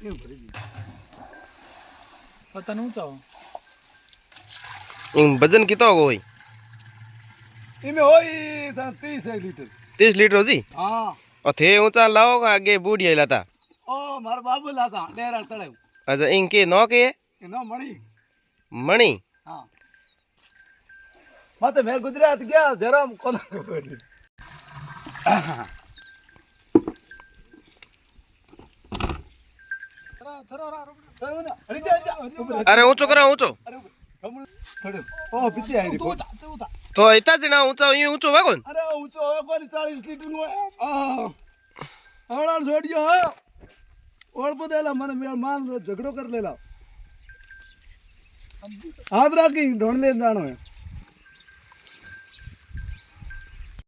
એ ભરી દી પતા ઊંચા इन वजन कितना होगा भाई इमे होई 30 लीटर 30 लीटर हो जी हाँ और थे ऊंचा लाओ का आगे बूढ़ी लाता ओ मार बाबू लाता डेरा तड़े अच्छा इनके नौ के ना मणी मणि हाँ मत मैं गुजरात गया जरा कोना पड़ी अरे ऊंचो करा ऊंचो थोड़े ओ पीछे आई रे तो इतना जना ऊंचा ये ऊंचो वागोन अरे ऊंचो है कोई 40 लीटर नो हवड़ा छोड़ियो और बदेला मन में मान झगड़ो कर लेला हाथ राखी ढूंढ ले जानो है